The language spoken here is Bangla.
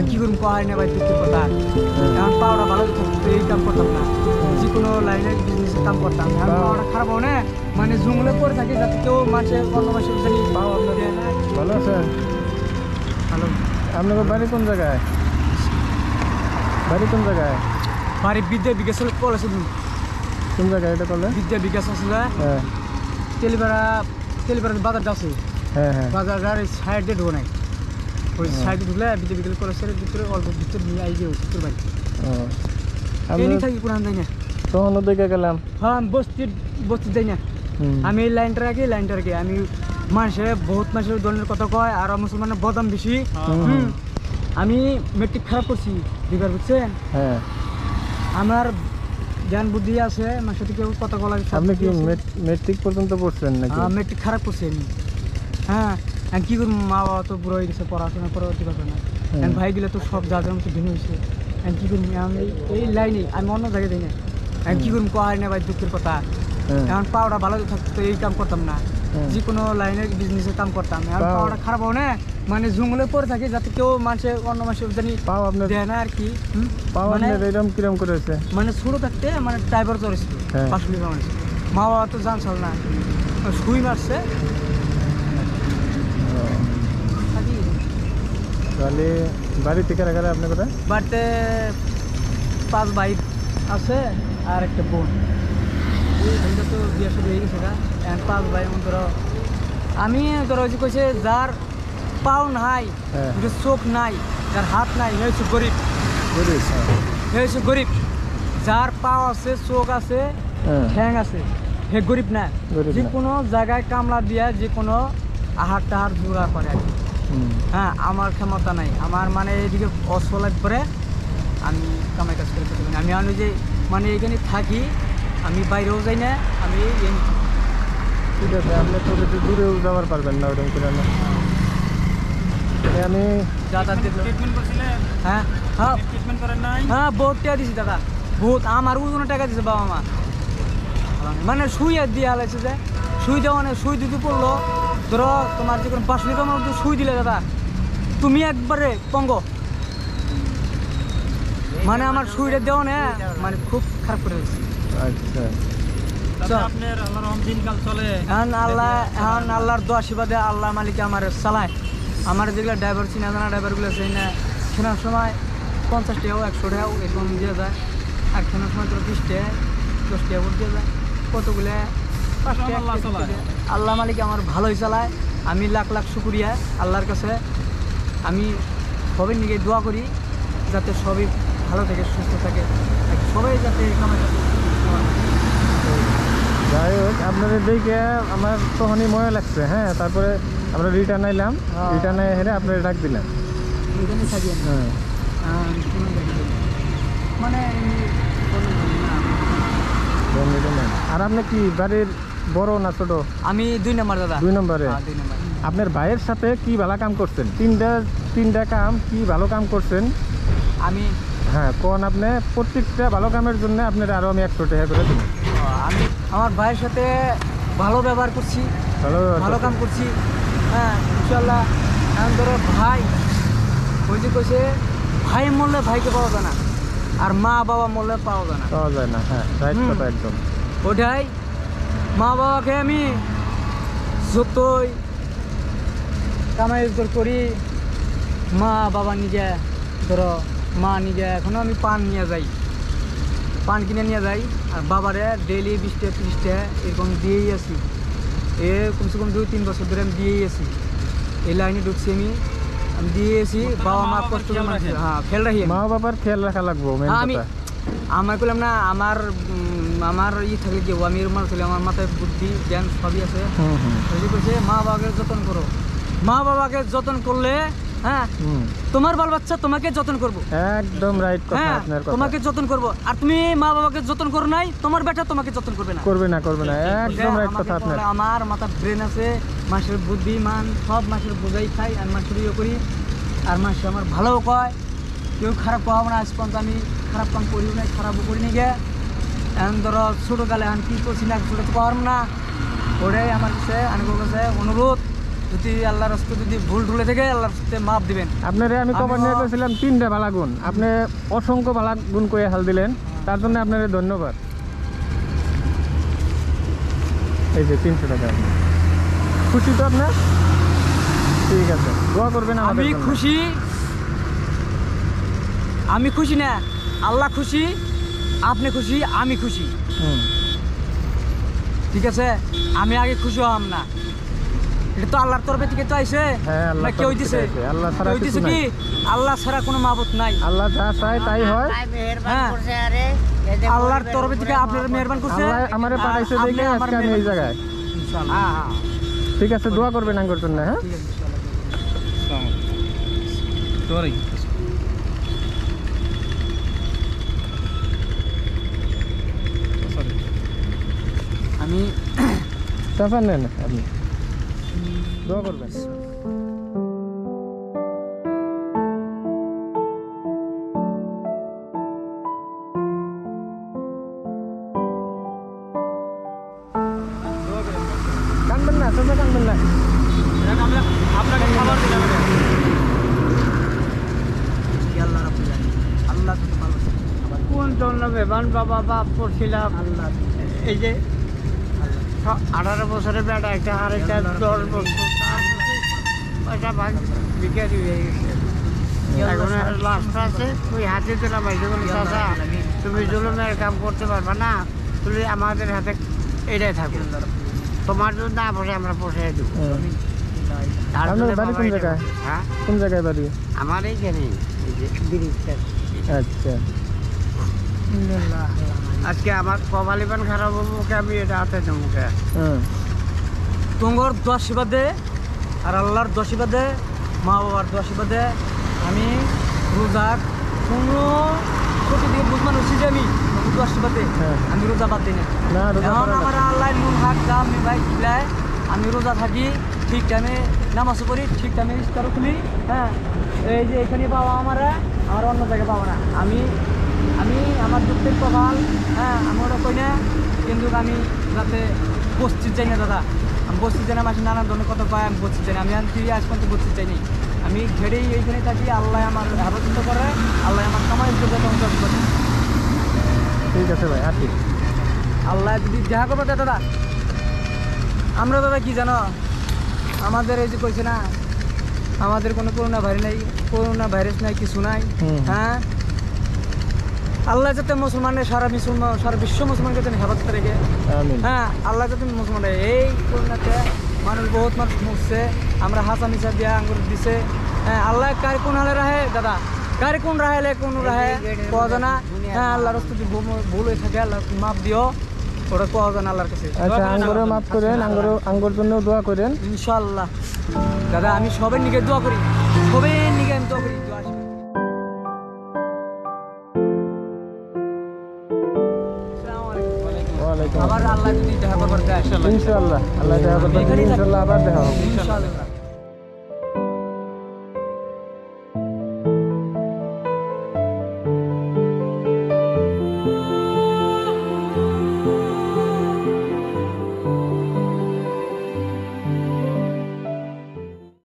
কি করুন কয় না ভাই দুঃখের কথা এখন পাওয়াটা ভালো থাকতো এই কাম করতাম না যে কোনো লাইনের বিজনেসের কাম করতাম এখন পাওয়াটা খারাপ হবে না মানে জঙ্গলে পড়ে থাকে যাতে কেউ মানুষের অন্য মানুষের জানি পাও আপনার ভালো আছেন? ভালো আপনার বাড়ি কোন জায়গায়? বাড়ি কোন জায়গায়? বাড়ি বিদ্যা বিকাশ কলেজ কোন জায়গায় এটা করলে? বিদ্যা বিকাশ আসলে হ্যাঁ তেলিপাড়া বাজারটা আছে হ্যাঁ হ্যাঁ বাজারটার সাইডে ঢুকো নাই ওই সাইডে ঢুকলে বিদ্যা বিকাশ কলেজের ভিতরে অল্প ভিতরে নিয়ে আই গিয়ে তোর বাড়ি ও এনে থাকি কোনো যাই না তখন দেখে গেলাম। হ্যাঁ আমি বস্তি যাই না আমি এই লাইনটা রাখি আমি মানুষের বহুত মানুষের দলের কথা কয় আর মুসলমানের বদাম বেশি আমি মেট্রিক খারাপ করছি দুবার বুঝছেন হ্যাঁ আমার জ্ঞান বুদ্ধি আছে মানুষের থেকে কথা বলা আপনি কি মেট্রিক পর্যন্ত পড়ছেন নাকি? মেট্রিক খারাপ করছি আমি হ্যাঁ আমি কী করবো মা বাবা তো বুড়ো হয়ে গেছে পড়াশোনা করে দিতে পারবে না ভাই গেলে তো সব যাদের মতো ভিন্ন হয়েছে আমি কী করবো আমি এই লাইনে আমি অন্য জায়গায় যাই না আমি কী করবো কয় না ভাই দুঃখের কথা এখন পাওয়াটা ভালো থাকতো এই কাম করতাম না যে কোনো লাইনের বিজনেসের কাম করতাম এখন পাওয়াটা খারাপ হবে না মানে জঙ্গলে পড়ে থাকে যাতে কেউ মানুষের অন্য মানুষের জানি পাও আপনার দেয় না আর কি পাও আপনার এরকম কিরম করেছে? মানে ছোটো থাকতে মানে ড্রাইভার চড়েছিল পাশলি মানুষ মা বাবা তো জানছিল না শুই মারছে তাহলে বাড়ি থেকে রাখালে আপনার কথা? বাড়িতে 5 ভাই আছে আর একটা বোন ওই বোনটা তো বিয়ে শুরু হয়ে গেছে এখন 5 ভাই ধরো আমি ধরো যে কইছে যার পাও নাই চোখ নাই যার হাত নাই হয়েছে গরিব হয়েছে গরিব যার পাও আছে চোখ আছে ঠ্যাং আছে হে গরিব না যে কোনো জায়গায় কামলা দিয়া যে কোনো আহার টাহার জোড়া করে আর কি হ্যাঁ আমার ক্ষমতা নাই আমার মানে এইদিকে অসলার পরে আমি কামাই কাজ করে করতে পারি আমি আমি যে মানে এখানে থাকি আমি বাইরেও যাই না আমি ঠিক আছে আপনি তো দূরেও যাওয়ার পারবেন না ওরকম করে না আমি হ্যাঁ হ্যাঁ হ্যাঁ বহুত টাকা দিছি দাদা বহুত আমার কোনো টাকা দিছে বাবা মা মানে সুই দিয়ে হালাইছে যে সুই দেওয়া মানে সুই দিতে পড়লো ধরো তোমার যে কোনো 5 লিটার মধ্যে সুই দিলে দাদা তুমি একবারে পঙ্গ মানে আমার সুইটা দেওয়া না মানে খুব খারাপ করে দিচ্ছে আচ্ছা আল্লাহর দোয়া আশীর্বাদে আল্লাহ মালিকে আমার চালায় আমার যেগুলো ড্রাইভার চিনা জানা ড্রাইভারগুলো সেই না কেনার সময় 50 টাকাও 100 টাকাও এরকম দিয়ে যায় আর কেনার সময় ধরো 20 টাকা 10 টাকা করে দিয়ে যায় কতগুলো 5 টাকা আল্লাহ মালিকে আমার ভালোই চালায় আমি লাখ লাখ শুকরিয়া আল্লাহর কাছে আমি সবাই নিয়ে দোয়া করি যাতে সবই ভালো থাকে সুস্থ থাকে সবাই যাতে যাই হোক আপনাদের দিকে আমার তখনই মনে লাগছে হ্যাঁ তারপরে আমরা রিটার্ন আইলাম রিটার্ন হেরে আপনারা ডাক দিলাম এখানে থাকি মানে আর আপনি কি বাড়ির বড় না ছোট? আমি 2 নম্বর দাদা 2 নম্বরে আপনার ভাইয়ের সাথে কি ভালো কাম করছেন? তিনটা কাম কি ভালো কাম করছেন আমি হ্যাঁ কোন আপনি প্রত্যেকটা ভালো কামের জন্য আপনার আরো আমি 100 টাকা করে দেব আমি আমার ভাইয়ের সাথে ভালো ব্যবহার করছি ভালো কাম করছি হ্যাঁ ইনশাল্লাহ এখন ধরো ভাই ওই যে কইছে ভাই মরলে ভাইকে পাওয়া যায় না আর মা বাবা মরলে পাওয়া যায় না হ্যাঁ রাইট কথা একদম ওটাই মা বাবাকে আমি যতই কামাই করি মা বাবা নিজে ধরো মা নিজে এখনো আমি পান নিয়ে যাই পান কিনে নিয়ে যাই আর বাবারে ডেইলি 20 টাকা 30 টাকা এরকম দিয়েই আসি কমসে কম 2-3 বছর ধরে আমি দিয়েই আসি এই লাইনে ঢুকছি আমি দিয়ে আসি বাবা মা কষ্ট হ্যাঁ খেয়াল রাখি মা বাবার খেয়াল রাখা লাগবো আমি আমার বললাম না আমার থাকে যে আমি মানুষ হলে আমার মাথায় বুদ্ধি জ্ঞান সবই আছে বলছে মা বাবাকে যত্ন করো মা বাবাকে যত্ন করলে হ্যাঁ তোমার বাল বাচ্চা তোমাকে যত্ন করবো একদম রাইট কথা আপনার কথা তোমাকে যত্ন করবো আর তুমি মা বাবাকে যত্ন করো নাই তোমার বেটা তোমাকে যত্ন করবে না একদম রাইট কথা আপনার আমার মাথার ব্রেন আছে মানুষের বুদ্ধি মান সব মানুষের বোঝাই খাই আর মানুষের ইয়ে করি আর মানুষ আমার ভালোও কয় কেউ খারাপ কওয়া না আজ পর্যন্ত আমি খারাপ কাম করিও নাই খারাপও করিনি গে এখন ধরো ছোটোকালে এখন কী করছি না ছোটো তো পারব না ওটাই আমার কাছে অনুরোধ যদি আল্লাহর রাস্তায় যদি ভুল ঢুলে থেকে আল্লাহর রাস্তায় মাপ দিবেন। আপনারে আমি কবার নিয়ে আমিও- গেছিলাম 3টা ভালা গুণ, আপনি অসংখ্য ভালা গুণ করে হাল দিলেন, তার জন্য আপনার ধন্যবাদ। এই যে 300 টাকা, খুশি তো আপনার? ঠিক আছে, দোয়া করবেন আমাদের আমি জন্য। খুশি, আমি খুশি না, আল্লাহ খুশি, আপনি খুশি, আমি খুশি, হুম, ঠিক আছে? আমি আগে খুশি হলাম না, এটা তো আল্লাহর তরফে থেকে তো আইছে হ্যাঁ, না আল্লাহ কেউ দিছে? আল্লাহ ছাড়া কেউ কিছু দিছে নাই। কি? আল্লাহ ছাড়া কোনো মাবুদ নাই। আল্লাহ যা চায় তাই হয়। হ্যাঁ, আল্লাহর তরফে থেকে আপনারা মেহেরবান করছে। আল্লাহ আমারে আর পাঠাইছে আপনি দেখে আমার আজকে আমি এই মেহেরবান জায়গায়। করছেন। ইনশাআল্লাহ। ঠিক আছে, দোয়া করবেন আঙ্গুর জন্য। হ্যাঁ, ঠিক আছে, ইনশাআল্লাহ। Sorry. আমি চাচান নেন আপনি, দোয়া করবেন। কানবেন না চাচা, কানবেন না। আপনাকে খাবার দিলাম রে। আল্লাহ রাব্বুল আলামিন, আল্লাহ তুমি ভালো আছেন। আবার কোন জন্য বেবান বাবা বাপ করছিলাম? আল্লাহ এই যে 18 বছরের বেটা একটা, আর একটা 10 বছর, ওইটা ভাগ বিকারি হয়ে গেছে। এখন লাস্ট আছে, ওই হাতে দিলাম, এই বলি চাচা তুমি জুলুমের কাম করতে পারবা না, তুমি আমাদের হাতে এটাই থাকো, তোমার যদি না বসে আমরা বসে দেবো। হুম। তার আপনার জন্য বাড়ি বাবা কোন এটা জায়গায়? বলছে। হ্যাঁ, কোন জায়গায় বাড়ি? আমার এইখানে এই যে ব্রিজটা। আচ্ছা, আজকে আমার কপালিবান খারাপ হবো, মুখে আমি এটা হাতে দেবো মুখে। হুম, তোমার দোয়া শিবাদে আর আল্লাহর দোয়া শিবাদে, মা বাবার দোয়া শিবাদে আমি রোজার কোনো ছোট দিকে বুঝমান হচ্ছি যে আমি দোয়া শিবাদে হ্যাঁ। আমি রোজা বাদ দিই না। না রোজা এখন করা আমার লাগবে। আল্লাহ নুন হাক দাম ভাই খিলায়, আমি রোজা থাকি, ঠিক টাইমে নামাজও করি, ঠিক টাইমে ইফতারও খুলি। হ্যাঁ, এই যে এখানে পাওয়া আমার অন্য জায়গায় পাবো না। আমি আমি আমার দুঃখের কপাল, হ্যাঁ আমি ওটা কই না, কিন্তু আমি যাতে বস্তির যাই না দাদা, আমি বস্তির যাই না, মাসে নানান ধরনের কথা পাই, আমি বস্তির যাই না, আমি ফিরে আজ পর্যন্ত বস্তির চাইনি, আমি ঘেরেই এইখানে থাকি, আল্লাহ আমার হেফাজত করে, আল্লাহ আমার কামাই করে, ঠিক আছে ভাই, আসি। আল্লাহ যদি দেখা করবো দাদা। আমরা দাদা কি জানো, আমাদের এই যে কইছে না, আমাদের কোনো করোনা ভাইরাস নাই, কিছু নাই। হুম। হ্যাঁ, আল্লাহ যাতে মুসলমানের সারা বিশ্ব মুসলমানকে যেন হেফাজত রেখে। আমিন। হ্যাঁ, আল্লাহ যাতে মুসলমানের এই করোনাতে বহুত মানুষ মরছে, আমরা হাসা মিশা দিয়া আঙ্গুর দিছে। হ্যাঁ, আল্লাহ কার কোন হালে রাহে দাদা, কার কোন রাহেলে কোন রাহে পাওয়া যায় না। হ্যাঁ, আল্লাহর রাস্তা যদি ভুল হয়ে থাকে আল্লাহ তুমি মাপ দিও, ওটা পাওয়া যায় না আল্লাহর কাছে। আচ্ছা, আঙ্গুরও মাফ করেন, আঙ্গুর জন্য দোয়া করেন। ইনশাআল্লাহ দাদা, আমি সবের নিকে দোয়া করি, সবের নিকে আমি দোয়া করি। ওয়ালাইকুম আবার আল্লাহ যদি দেখা করবার দেয়, ইনশাআল্লাহ, আল্লাহ দেখা করবেন, এখানেই থাকি। ইনশাআল্লাহ আবার দেখা হবে। ইনশাআল্লাহ।